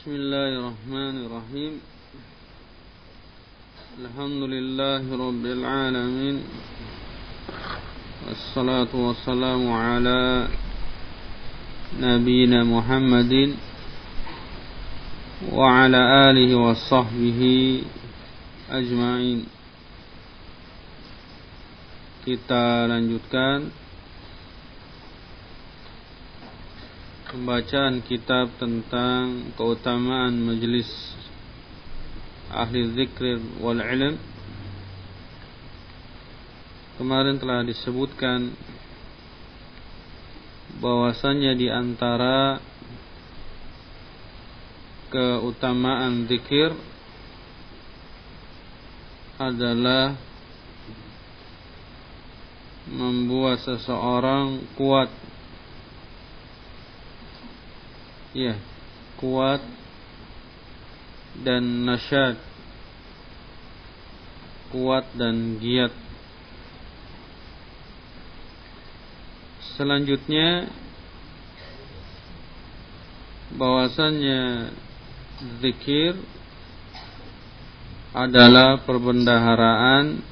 Bismillahirrahmanirrahim. Alhamdulillahi rabbil alamin. Wassalatu wassalamu ala nabiyyina Muhammadin wa ala alihi wa sahbihi ajma'in. Kita lanjutkan pembacaan kitab tentang keutamaan majelis ahli dzikr wal ilm. Kemarin telah disebutkan bahwasannya di antara keutamaan zikir adalah membuat seseorang kuat, kuat dan nasyad, kuat dan giat. Selanjutnya bahwasannya zikir adalah perbendaharaan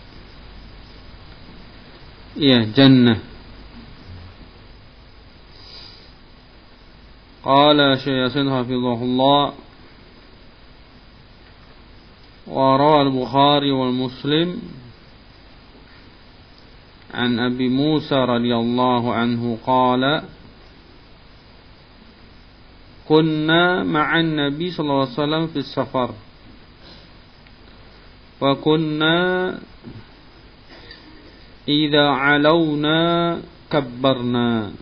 jannah. Qala Syekh Yasin hafizahullah wa rawa al-Bukhari wal Muslim an Abi Musa radhiyallahu anhu qala kunna ma'an Nabi sallallahu alaihi wasallam fi safar wa kunna idza alawna kabbarna.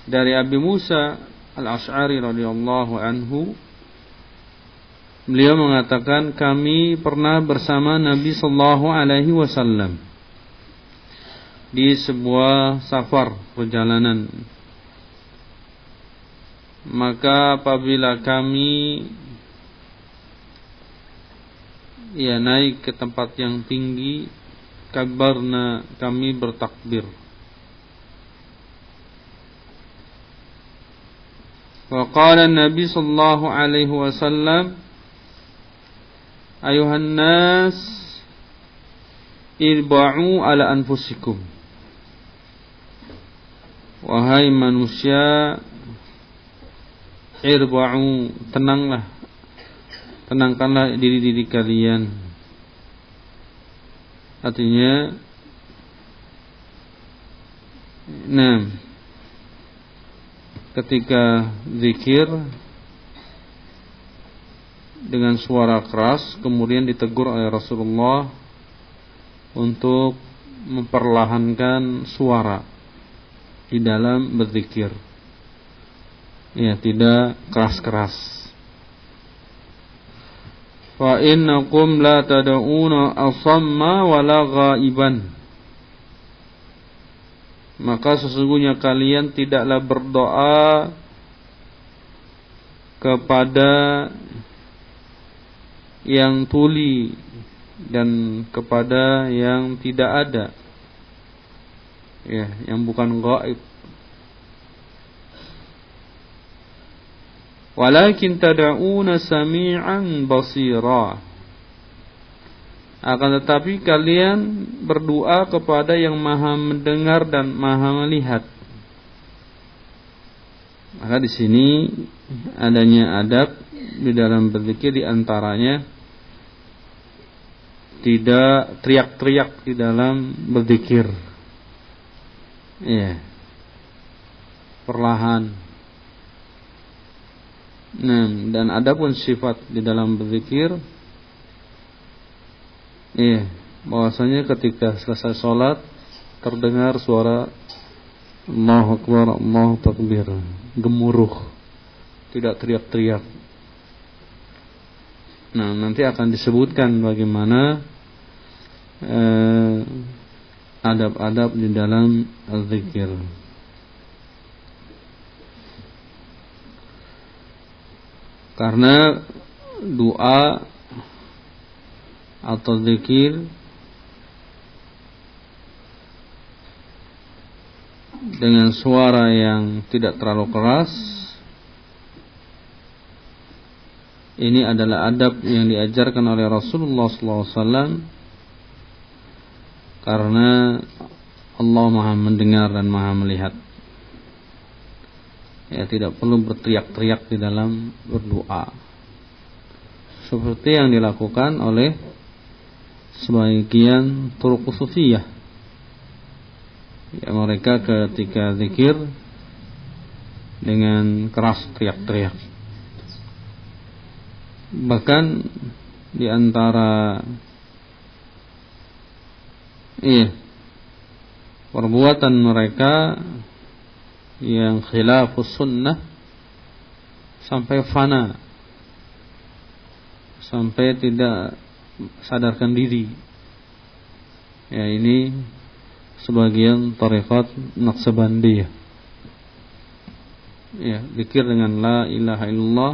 Dari Abi Musa al-Asy'ari radhiyallahu anhu, beliau mengatakan kami pernah bersama Nabi sallallahu alaihi wasallam di sebuah safar perjalanan. Maka apabila kami naik ke tempat yang tinggi, kabbarna, kami bertakbir. Wa qala Nabi sallallahu alaihi wasallam ayuhan nas irba'u ala anfusikum. Wahai manusia, irba'u, tenangkanlah diri-diri kalian. Artinya ketika zikir dengan suara keras, kemudian ditegur oleh Rasulullah untuk memperlahankan suara di dalam berzikir, tidak keras-keras. Fa innakum la tad'una asamma wala ghaiban. Maka sesungguhnya kalian tidaklah berdoa kepada yang tuli dan kepada yang tidak ada, yang bukan ghaib. Walakin tad'una sami'an basira. Akan tetapi kalian berdoa kepada yang maha mendengar dan maha melihat. Maka di sini adanya adab di dalam berzikir, di antaranya tidak teriak-teriak di dalam berzikir. Perlahan. Dan adapun sifat di dalam berzikir, bahwasanya ketika selesai sholat terdengar suara Allahu Akbar, Allahu Takbir, gemuruh, tidak teriak-teriak. Nanti akan disebutkan bagaimana adab-adab di dalam zikir. Karena doa atau zikir dengan suara yang tidak terlalu keras. Ini adalah adab yang diajarkan oleh Rasulullah SAW, karena Allah Maha mendengar dan Maha melihat. Ya, tidak perlu berteriak-teriak di dalam berdoa, seperti yang dilakukan oleh sebagian turuq sufiyah. Ya, mereka ketika zikir dengan keras teriak-teriak. Bahkan di antara perbuatan mereka yang khilafus sunnah sampai fana, sampai tidak sadarkan diri. Ya, ini sebagian tarekat Naqsabandiyah. Ya, zikir dengan la ilaha illallah,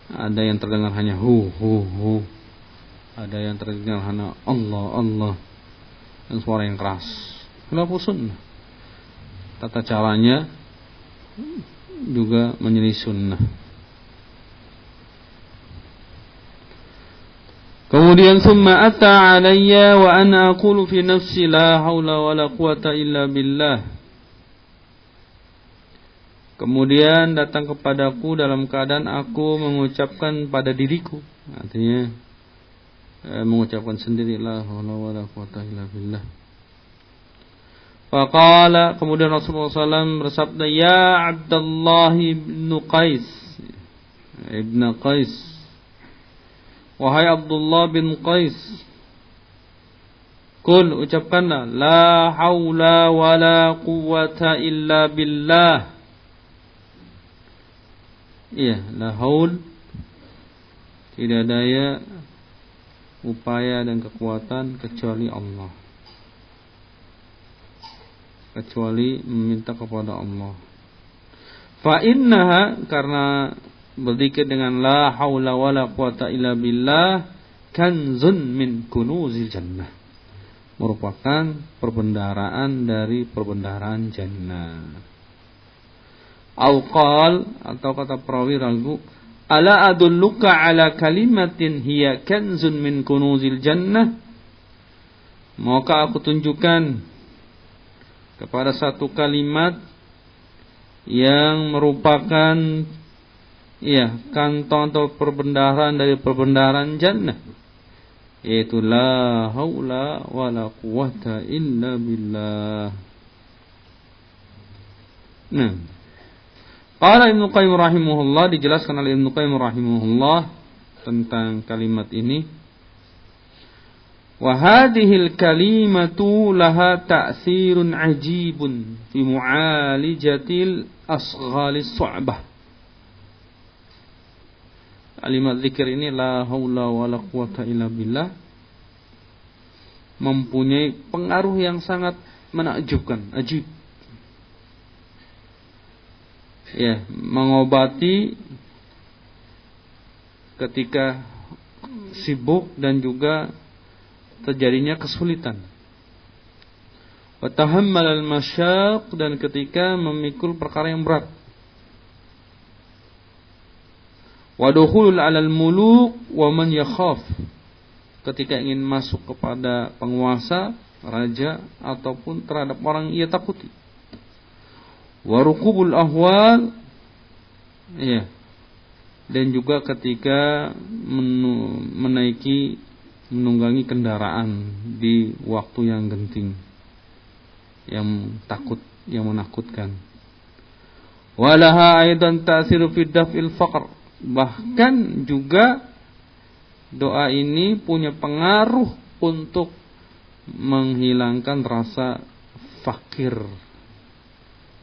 ada yang terdengar hanya hu hu hu, ada yang terdengar hanya Allah Allah, dan suara yang keras. Khilafus sunnah. Tata caranya juga menyelisih sunnah. Kemudian summa ata alayya wa ana aqulu fi nafsi la haula wala quwata illa billah. Kemudian datang kepadaku dalam keadaan aku mengucapkan pada diriku, artinya mengucapkan sendiri la haula wala quwata illa billah. Faqala, kemudian Rasulullah SAW bersabda, ya Abdullah ibn Qais, wahai Abdullah bin Qais, kul, ucapkanlah la haula wala quwata illa billah. Iya, la haul, tidak daya upaya dan kekuatan kecuali Allah, kecuali meminta kepada Allah. Fa innaha, karena berzikir dengan la haula wala quwata illa billah, kanzun min kunuzil jannah, merupakan perbendaharaan dari perbendaharaan jannah. Al-qal, atau kata perawi ragu, ala adulluka ala kalimatin hiya kanzun min kunuzil jannah, maukah aku tunjukkan kepada satu kalimat yang merupakan kantong atau perbendaharaan dari perbendaharaan jannah, yaitu la haula wala quwata illa billah. Nah, qala Ibnu Qayyim rahimahullah, dijelaskan oleh Ibnu Qayyim rahimahullah tentang kalimat ini. Wa hadhil kalimatu laha ta'sirun ajibun fi mu'alijatil asghalis su'bah. Kalimat zikir ini la haula wala quwata illa billah mempunyai pengaruh yang sangat menakjubkan, ajib. Ya, mengobati ketika sibuk dan juga terjadinya kesulitan. Wa tahammal al-masyaq, dan ketika memikul perkara yang berat. Wa dukhulul 'alal muluk wa man yakhaf, ketika ingin masuk kepada penguasa, raja, ataupun terhadap orang ia takuti. Wa rukubul ahwal, ya, dan juga ketika menunggangi kendaraan di waktu yang genting, yang takut, yang menakutkan. Walaha aidan ta'siru fi daf'il faqr, bahkan juga doa ini punya pengaruh untuk menghilangkan rasa fakir.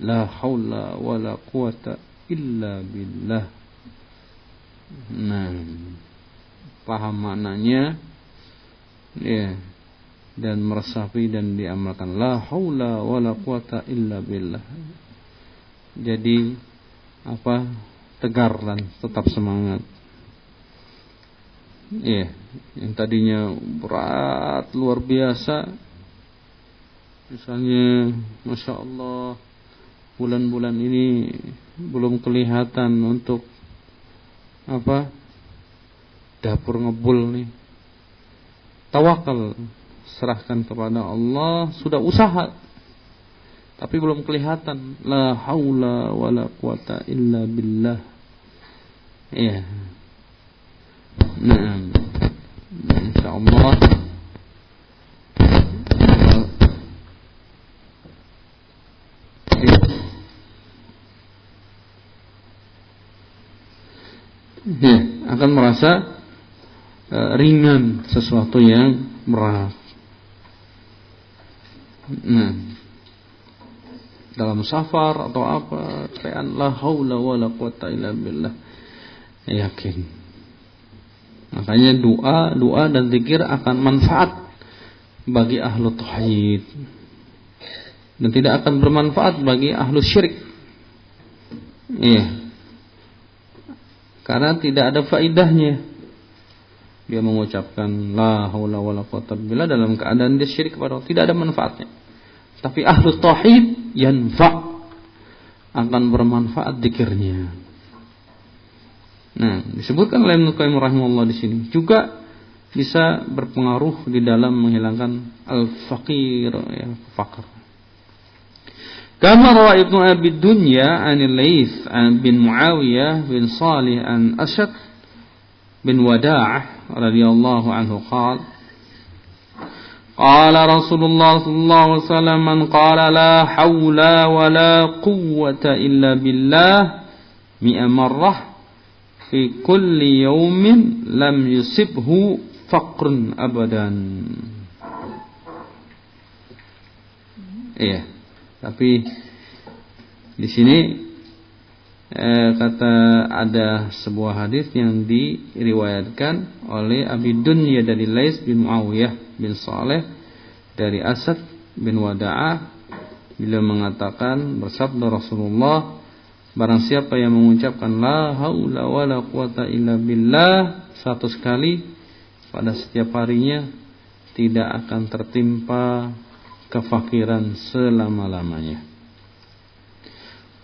La haula wala quwata illa billah. Nah, paham maknanya, ya, dan meresapi dan diamalkan. La haula wala quwata illa billah. Jadi tegar dan tetap semangat. Ya, yang tadinya berat luar biasa, Misalnya, Masya Allah, bulan-bulan ini belum kelihatan untuk apa? Dapur ngebul nih. Tawakal, serahkan kepada Allah, sudah usaha tapi belum kelihatan. La haula wala quwata illa billah. Iya. Nah, insyaallah ya, akan merasa ringan sesuatu yang berat. Nah, dalam safar atau apa, teriakan la haula wala quwata illa billah, yakin. Makanya doa dan zikir akan manfaat bagi ahlu tauhid dan tidak akan bermanfaat bagi ahlu syirik. Iya. Karena tidak ada faidahnya dia mengucapkan la haula wala quwata billah dalam keadaan dia syirik kepada Allah, tidak ada manfaatnya. Tapi ahlu tauhid yanfa', akan bermanfaat zikirnya. Nah, disebutkan oleh Ibnu Qayyim rahimahullah di sini juga bisa berpengaruh di dalam menghilangkan al-faqir, ya, fakir. Kama rawa Ibnu Abi Dunya an Laits bin Muawiyah bin Salih an Asyad bin Wada'ah radhiyallahu anhu qala qala Rasulullah sallallahu alaihi wasallam man qala la haula wala quwwata illa billah 100 marrah fi kulli yawmin lam yusibhu faqrun abadan. Iya. Tapi di sini kata ada sebuah hadis yang diriwayatkan oleh Abi Dunya dari Laits bin Muawiyah bin Saleh dari Asad bin Wada'ah, beliau mengatakan, bersabda Rasulullah, barang siapa yang mengucapkan la haula wala quwata illa billah 100 kali pada setiap harinya, tidak akan tertimpa kefakiran selama-lamanya.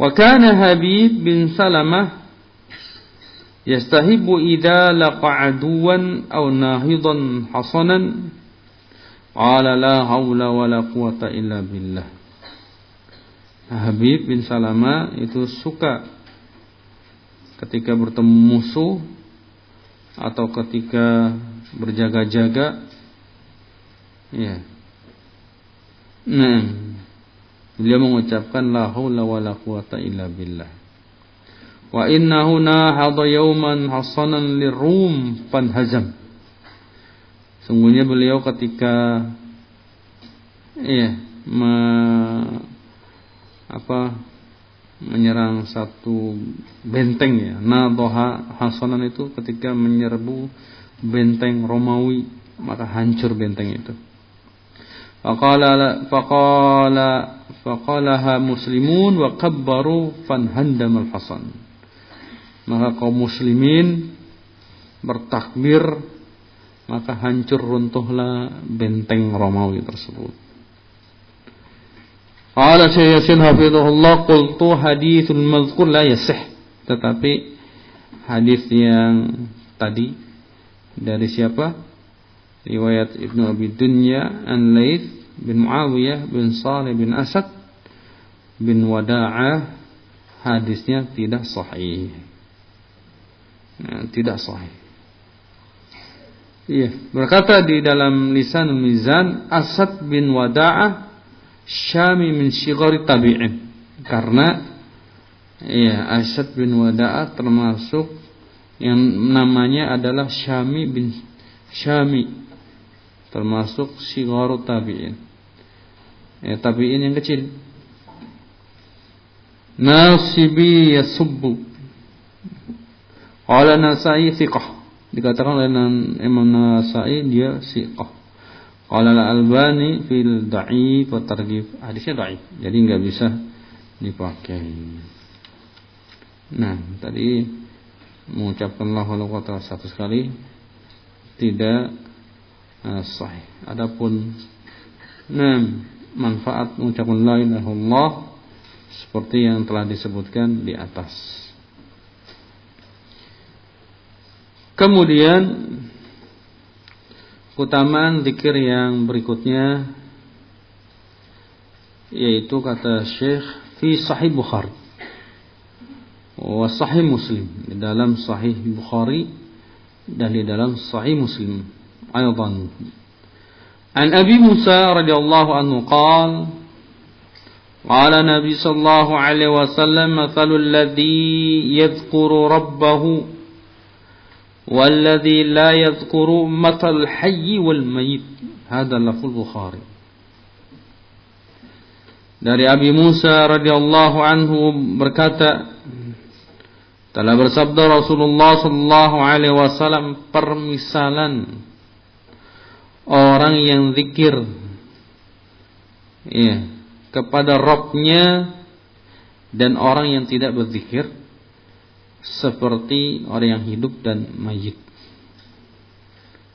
Wa kana Habib bin Salamah yastahibu idza laqa aduwan aw nahidan hasanan qala la haula wala quwata illa billah. Habib bin Salamah itu suka ketika bertemu musuh atau ketika berjaga-jaga, ya. Nah, beliau mengucapkan la haula wala quwata illa billah. Wa innahu nahada yawman hasanan lirum fanhazam. Sungguhnya beliau ketika menyerang satu benteng, ya. Nadaha hasanan itu ketika menyerbu benteng Romawi, maka hancur benteng itu. Faqalaha muslimun wa kabbaru fanhandamal hasan. Maka kaum muslimin bertakbir, maka hancur runtuhlah benteng Romawi tersebut. Qala Syekh Yasin hafizahullah, qultu haditsul mazkur la yasih. Tetapi hadis yang tadi dari siapa? Riwayat Ibnu Abi Dunya an Laits bin Muawiyah bin Salih bin Asad bin Wada'ah, hadisnya tidak sahih. Tidak sahih. Iya, berkata di dalam Lisanul Mizan, Asad bin Wada'ah Syami min shighari tabi'in. Karena Asad bin Wada'ah termasuk yang namanya adalah Syami bin Syami, termasuk shigharu tabi'in. Tabi'in yang kecil. Nasibi yasubbu. Qala Nasa'i thiqah. Dikatakan oleh Imam Nasa'i dia thiqah. Qala Al-Albani fil da'if wa targhib. Hadisnya dhaif, jadi enggak bisa dipakai. Nah, tadi mengucapkan la ilaha illallah 100 kali tidak sahih. Adapun manfaat mengucapkan la ilaha illallah seperti yang telah disebutkan di atas. Kemudian keutamaan zikir yang berikutnya, yaitu kata Syekh fi Sahih Bukhari wa Sahih Muslim, di dalam Sahih Bukhari dan di dalam Sahih Muslim. Aydan an Abi Musa radhiyallahu anhu qala qala Nabi sallallahu alaihi wasallam mathalul ladzi yadhkuru rabbahu walladzi la yadhkuru mathal hayy wal mayyit. Hadza lafzul Bukhari. Dari Abi Musa radhiyallahu anhu berkata, telah bersabda Rasulullah sallallahu alaihi wasallam, permisalan orang yang zikir kepada Rabb-nya dan orang yang tidak berzikir seperti orang yang hidup dan mayit.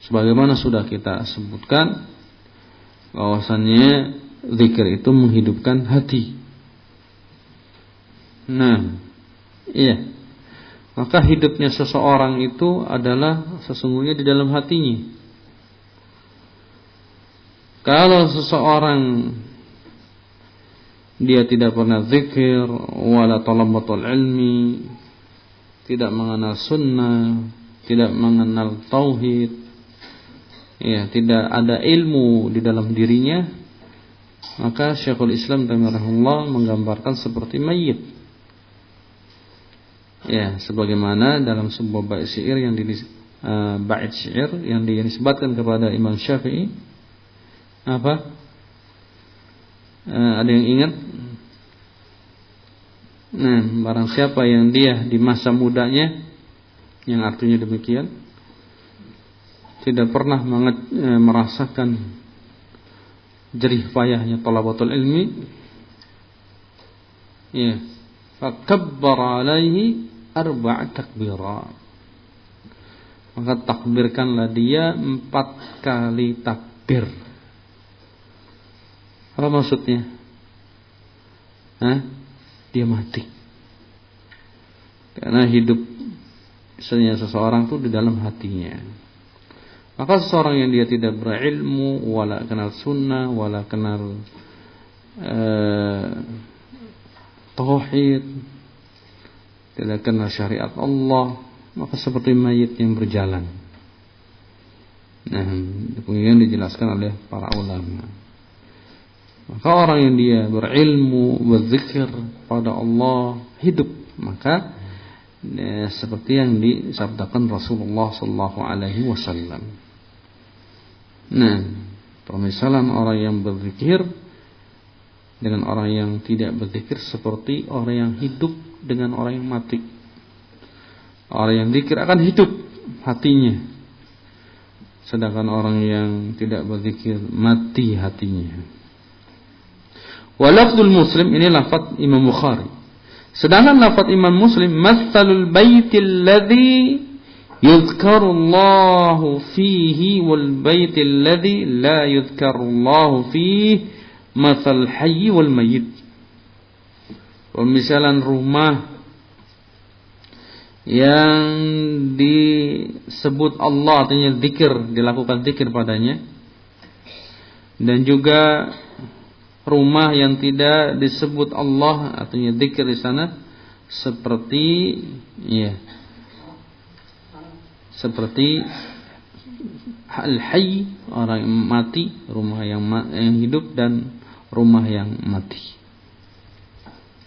Sebagaimana sudah kita sebutkan bahwasannya zikir itu menghidupkan hati. Maka hidupnya seseorang itu adalah sesungguhnya di dalam hatinya. Kalau seseorang dia tidak pernah zikir, wala talabatul ilmi, tidak mengenal sunnah, tidak mengenal tauhid, tidak ada ilmu di dalam dirinya, maka Syekhul Islam rahimahullah menggambarkan seperti mayit. Sebagaimana dalam sebuah bait syair yang dinisbatkan kepada Imam Syafi'i. Apa? Ada yang ingat? Barang siapa yang dia di masa mudanya, yang artinya demikian, tidak pernah merasakan jerih payahnya talabatul ilmi, fakabbara alaihi arba'a takbirat, maka takbirkanlah dia 4 kali takbir. Apa maksudnya? Dia mati. Karena hidup seseorang itu di dalam hatinya. Maka seseorang yang dia tidak berilmu, wala kenal sunnah, wala kenal tauhid, tidak kenal syariat Allah, maka seperti mayit yang berjalan. Kemudian dijelaskan oleh para ulama. Maka orang yang dia berilmu, berzikir pada Allah, hidup, maka seperti yang disabdakan Rasulullah sallallahu alaihi wasallam. Permisalan orang yang berzikir dengan orang yang tidak berzikir seperti orang yang hidup dengan orang yang mati. Orang yang zikir akan hidup hatinya, sedangkan orang yang tidak berzikir mati hatinya. Wa lafzul Muslim, ini lafaz Imam Bukhari. Sedangkan lafaz Imam Muslim, matsalul baitil ladzi yuzkarullahu fihi wal baitil ladzi la yuzkarullahu fihi matsal hayy wal mayyit. Permisalan rumah yang disebut Allah, artinya zikir, dilakukan zikir padanya, dan juga rumah yang tidak disebut Allah, artinya zikir di sana, seperti al-hayy, orang yang mati, rumah yang hidup, dan rumah yang mati.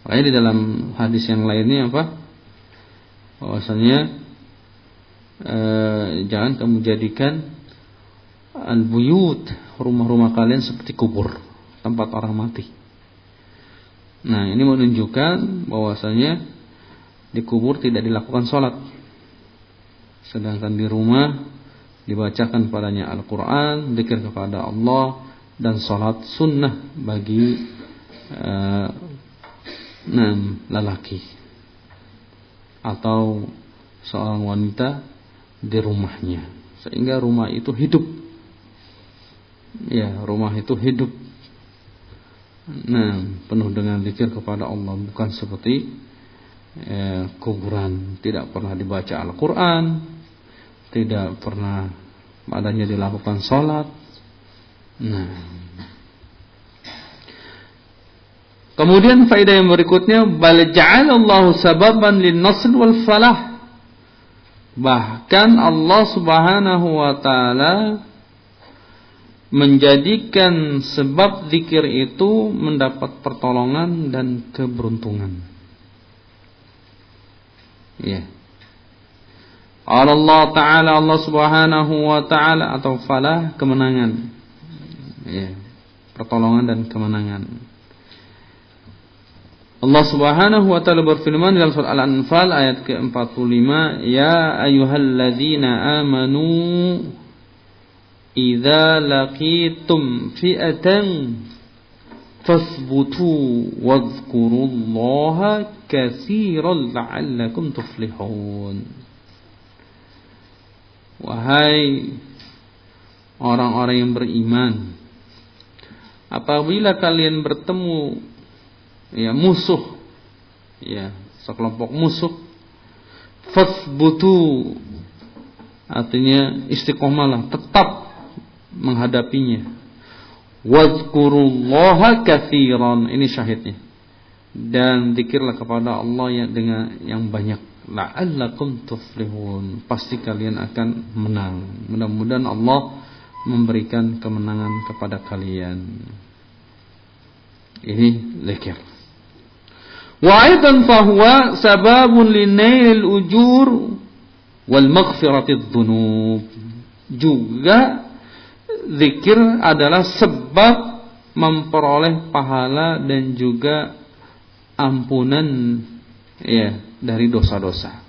Makanya di dalam hadis yang lainnya apa? Bahwasanya jangan kamu jadikan al-buyut, rumah-rumah kalian seperti kubur, tempat orang mati. Ini menunjukkan bahwasanya di kubur tidak dilakukan sholat, sedangkan di rumah dibacakan padanya Al-Quran, zikir kepada Allah, dan sholat sunnah bagi lelaki atau seorang wanita di rumahnya, sehingga rumah itu hidup. Rumah itu hidup. penuh dengan zikir kepada Allah, bukan seperti kuburan. Tidak pernah dibaca Al-Quran, tidak pernah padanya dilakukan sholat. Kemudian faedah yang berikutnya, bal ja'alallahu sababan lin-nasr wal falah. Bahkan Allah Subhanahu wa taala menjadikan sebab zikir itu mendapat pertolongan dan keberuntungan. Ya. Allah Ta'ala, Allah Subhanahu wa taala, atau falah, kemenangan. Ya. Pertolongan dan kemenangan. Allah Subhanahu wa taala berfirman dalam surah Al-Anfal ayat ke-45, ya ayyuhalladzina amanu idza laqitum fi'atan fasbutu wadhkurullaha katsiran la'allakum tuflihun. Wahai orang-orang yang beriman, apabila kalian bertemu musuh, sekelompok musuh, fasbutu, artinya istiqomalah, tetap menghadapinya. Wadhkurullaha katsiran, ini syahidnya. Dan zikirlah kepada Allah yang banyak. La'allakum tuflihun, pasti kalian akan menang. Mudah-mudahan Allah memberikan kemenangan kepada kalian. Ini zikir. Wa aidan fahuwa sababun linailil ujur wal maghfiratidz dzunub. Juga zikir adalah sebab memperoleh pahala dan juga ampunan dari dosa-dosa.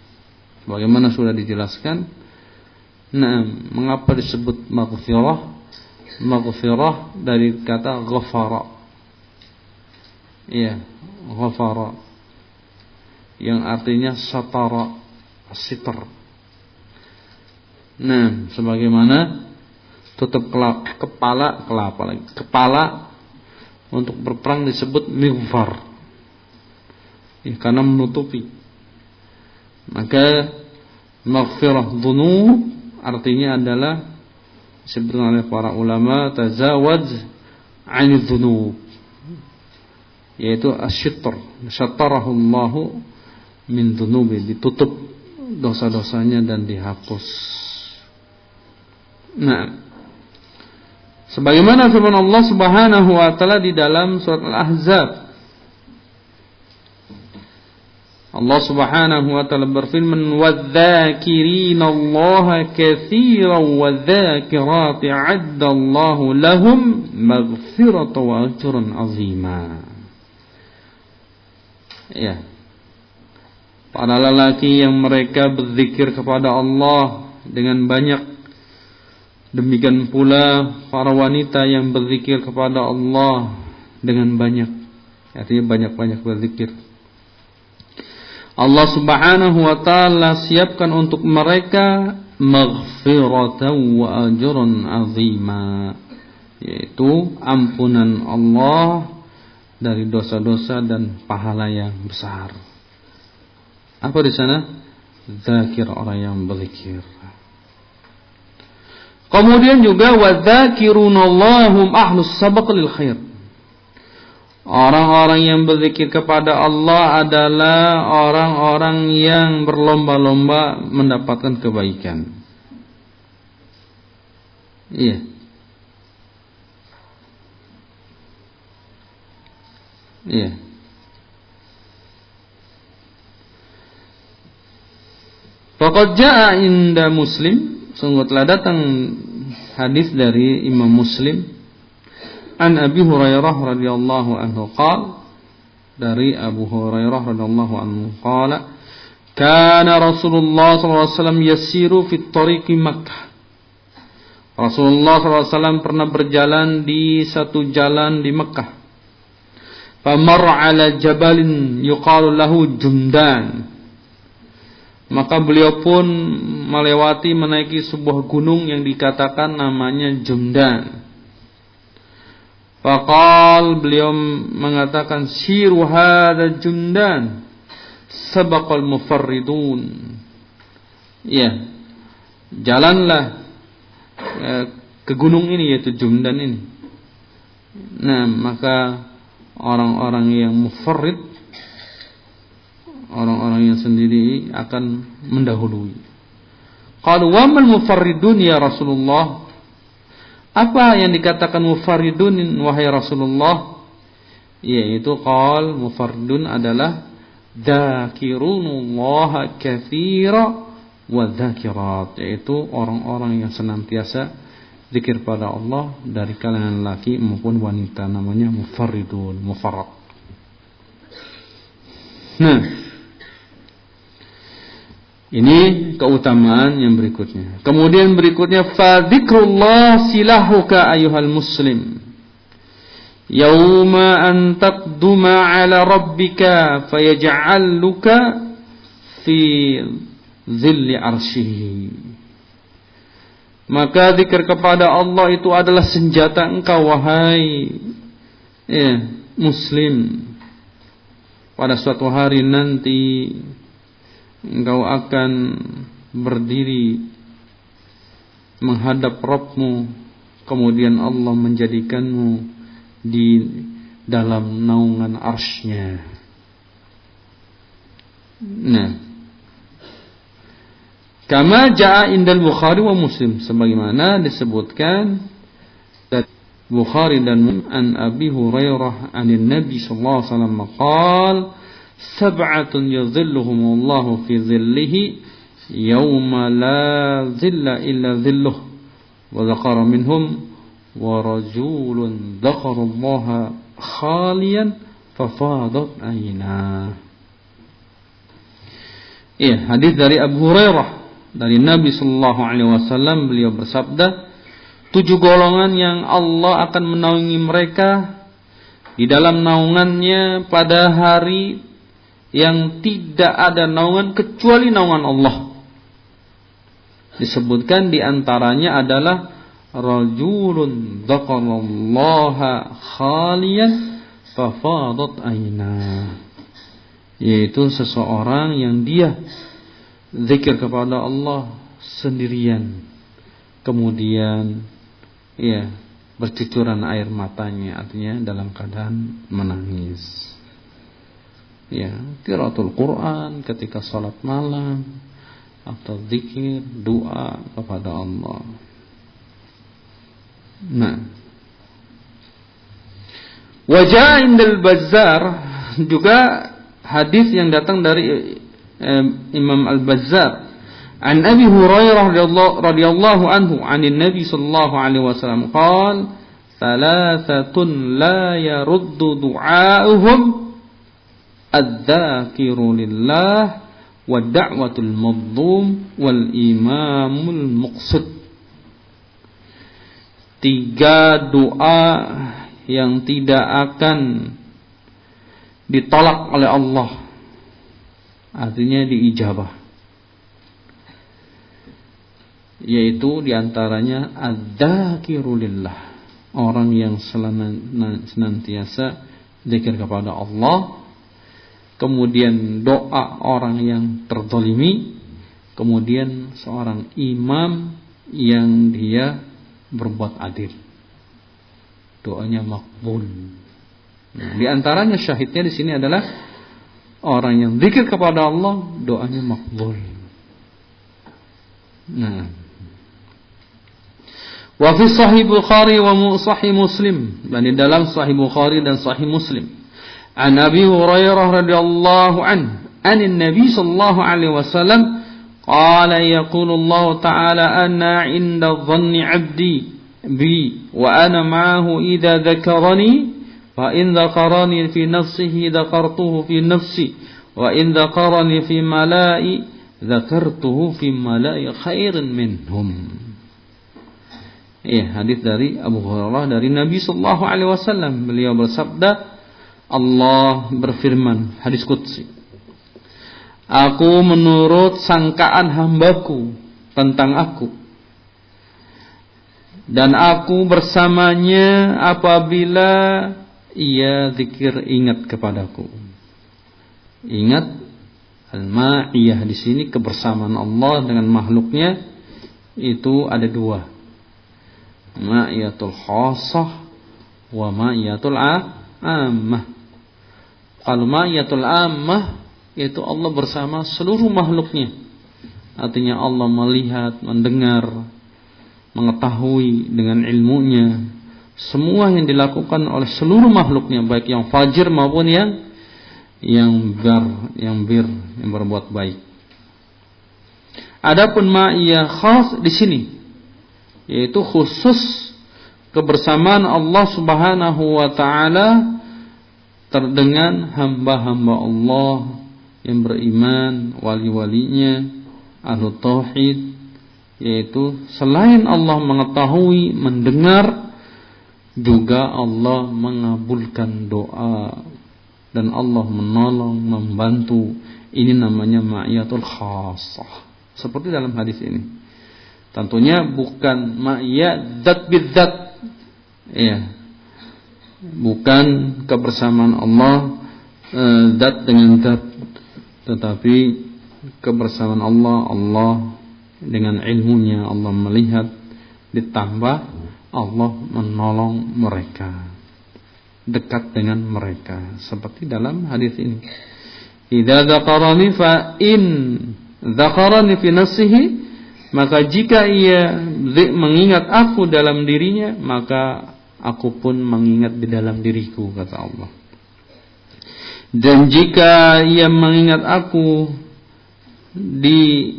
Bagaimana sudah dijelaskan. Mengapa disebut maghfirah? Maghfirah dari kata ghafara. Ghafara, yang artinya satara, sitar. Sebagaimana tutup kepala untuk berperang disebut mighfar, karena menutupi. Maka maghfirah dzunub artinya adalah disebutkan oleh para ulama tazawwaj 'anil dzunub, yaitu asyitr, syatarahullahu min dzunubi, ditutup dosa-dosanya dan dihapus. Sebagaimana firman Allah Subhanahu wa taala di dalam surat Al-Ahzab, Allah Subhanahu wa taala berfirman, "Wadz-dzakirinallaha katsiran wadz-dzakirati 'addallahu lahum maghfiratan wa ajran 'azima." Para lelaki yang mereka berzikir kepada Allah dengan banyak, demikian pula para wanita yang berzikir kepada Allah dengan banyak, artinya banyak-banyak berzikir. Allah Subhanahu wa taala siapkan untuk mereka maghfiratan wa ajran 'azima, yaitu ampunan Allah dari dosa-dosa dan pahala yang besar. Apa di sana? Zakir, orang yang berzikir. Kemudian juga wadzakirunallahum ahlus sabaq lil khair. Orang-orang yang berzikir kepada Allah adalah orang-orang yang berlomba-lomba mendapatkan kebaikan. Faqad jaa inda Muslim, sungguh telah datang hadis dari Imam Muslim, an Abi Hurairah radhiyallahu anhu qala, dari Abu Hurairah radhiyallahu anhu qala, kana Rasulullah sallallahu alaihi wasallam yasiru fi tariqi Makkah. Rasulullah sallallahu alaihi wasallam pernah berjalan di satu jalan di Mekah. Famarra ala jabalin yuqalu lahu Jumdan. Maka beliau pun menaiki sebuah gunung yang dikatakan namanya Jumdan. Faqal, beliau mengatakan, siru hadha jundan sabaqal mufarridun. Ya, jalanlah ke gunung ini, yaitu Jumdan ini. Nah, maka orang-orang yang mufarrid, orang-orang yang sendiri akan mendahului. Qalu wa mal mufarridun ya Rasulullah? Apa yang dikatakan mufarridun wahai Rasulullah? Yaitu qal mufarridun adalah dzakirunallaha katsira wa dzakirat, yaitu orang-orang yang senantiasa zikir pada Allah dari kalangan laki maupun wanita, namanya mufarridun, mufarrad. Nah, ini keutamaan yang berikutnya. Kemudian berikutnya, fa dzikrullah silahuka ayyuhal muslim yauma an taqduma ala rabbika fayaj'aluka fi zilli arsyihi. Maka zikir kepada Allah itu adalah senjata engkau wahai muslim. Pada suatu hari nanti engkau akan berdiri menghadap Rabbmu, kemudian Allah menjadikanmu di dalam naungan arsy-Nya. Nah, kama jaa indal Bukhari wa Muslim, sebagaimana disebutkan dari Bukhari dan an Abi Hurairah anin Nabi sallallahu alaihi wasallam qaal sab'atun yadhilluhumullahu fi dhillihi yawma la dhilla illa dhilluh wa dzakara minhum wa rajulun dzakarallaha khaliyan fafadat aynah. Iya, hadis dari Abu Hurairah dari Nabi sallallahu alaihi wasallam, beliau bersabda, 7 golongan yang Allah akan menaungi mereka di dalam naungannya pada hari yang tidak ada naungan kecuali naungan Allah. Disebutkan di antaranya adalah rajulun dzakarallaha khaliyan fafadat aynah, yaitu seseorang yang dia zikir kepada Allah sendirian, kemudian bercucuran air matanya, artinya dalam keadaan menangis. Qiraatul Quran ketika salat malam atau zikir doa kepada Allah. Nah, wajah indal Bazzar, juga hadis yang datang dari Imam Al-Bazzar an Abi Hurairah radhiyallahu anhu anin Nabi sallallahu alaihi wasallam qaal thalathatun la yaruddu du'a'uhum adz-dzakiru lillah wa da'watul madlum wal imamul muqsid. 3 doa yang tidak akan ditolak oleh Allah, artinya diijabah, yaitu diantaranya adz-dzakiru lillah, orang yang senantiasa zikir kepada Allah, kemudian doa orang yang terzalimi, kemudian seorang imam yang dia berbuat adil, doanya makbul. Nah, di antaranya syahidnya di sini adalah orang yang zikir kepada Allah doanya makbul. Nah, wa fi sahih Bukhari wa sahih Muslim, dan di dalam sahih Bukhari dan sahih Muslim, an Abi Hurairah radhiyallahu anin Nabi sallallahu alaihi wasallam qala yaqulu Allah ta'ala ana 'inda dhanni 'abdi bi wa ana ma'ahu idza dzakarani fa in dzakarani fi nafsihi dzakartuhu fi nafsi wa in dzakarani fi mala'i dzakartuhu fi mala'i khairin minhum. Hadis dari Abu Hurairah dari Nabi sallallahu alaihi wasallam, beliau bersabda, Allah berfirman, hadis qudsi, aku menurut sangkaan hambaku tentang aku dan aku bersamanya apabila ia zikir ingat kepadaku. Ingat, al-ma'iyah di sini kebersamaan Allah dengan makhluknya itu ada dua. Ma'iyatul khassah wa ma'iyatul ammah. Kalau ma'iyatul ammah yaitu Allah bersama seluruh makhluknya. Artinya Allah melihat, mendengar, mengetahui dengan ilmunya semua yang dilakukan oleh seluruh makhluknya, baik yang fajir maupun yang bir, yang berbuat baik. Adapun ma'iyah khas di sini yaitu khusus kebersamaan Allah Subhanahu wa taala terdengan hamba-hamba Allah yang beriman, wali-walinya, ahlu tauhid, yaitu selain Allah mengetahui, mendengar, juga Allah mengabulkan doa dan Allah menolong, membantu. Ini namanya ma'iyatul khassah. Seperti dalam hadis ini. Tentunya bukan ma'iyah dzat bidzat. Ya. Bukan kebersamaan Allah zat dengan zat, tetapi kebersamaan Allah dengan ilmunya, Allah melihat, ditambah Allah menolong mereka, dekat dengan mereka, seperti dalam hadis ini. Idza dzakarani fa in dzakarani fi nafsihi, maka jika ia mengingat aku dalam dirinya, maka aku pun mengingat di dalam diriku, kata Allah. Dan jika ia mengingat aku di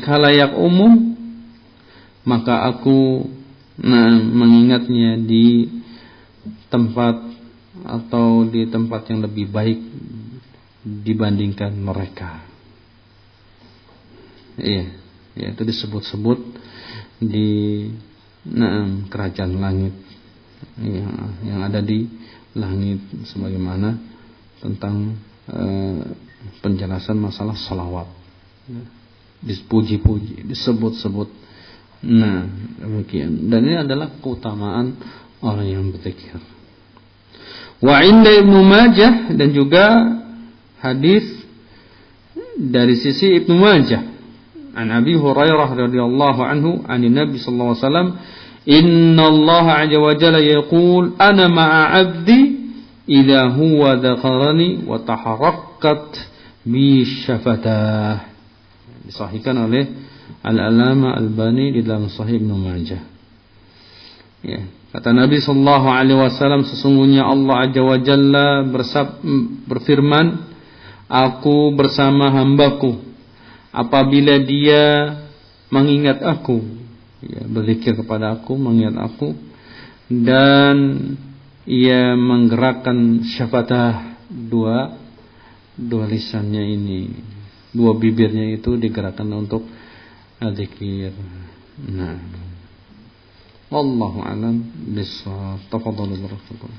khalayak umum, maka aku mengingatnya di tempat atau di tempat yang lebih baik dibandingkan mereka. Itu disebut-sebut di kerajaan langit yang ada di langit, sebagaimana tentang penjelasan masalah salawat. Dipuji-puji, disebut-sebut. Demikian. Dan ini adalah keutamaan orang yang berzikir. Wa inda Ibnu Majah, dan juga hadis dari sisi Ibnu Majah. An Abi Hurairah radhiyallahu anhu, an Nabi sallallahu alaihi wasallam, "Inna Allah 'azza wa jalla yaqul ana ma'a 'abdi idza huwa dzakarani wa taharrakat bi syafatah." Disahihkan oleh Al-Alama Al-Albani di dalam Sahih Ibnu Majah. Kata Nabi sallallahu alaihi wasallam, sesungguhnya Allah Azza wa Jalla berfirman, aku bersama hambaku apabila dia mengingat aku, berzikir kepada aku, mengingat aku, dan ia menggerakkan syafatah, dua lisannya ini, dua bibirnya itu digerakkan untuk zikir. Wallahu a'lam bishawab. Tafadhalu barakallahu.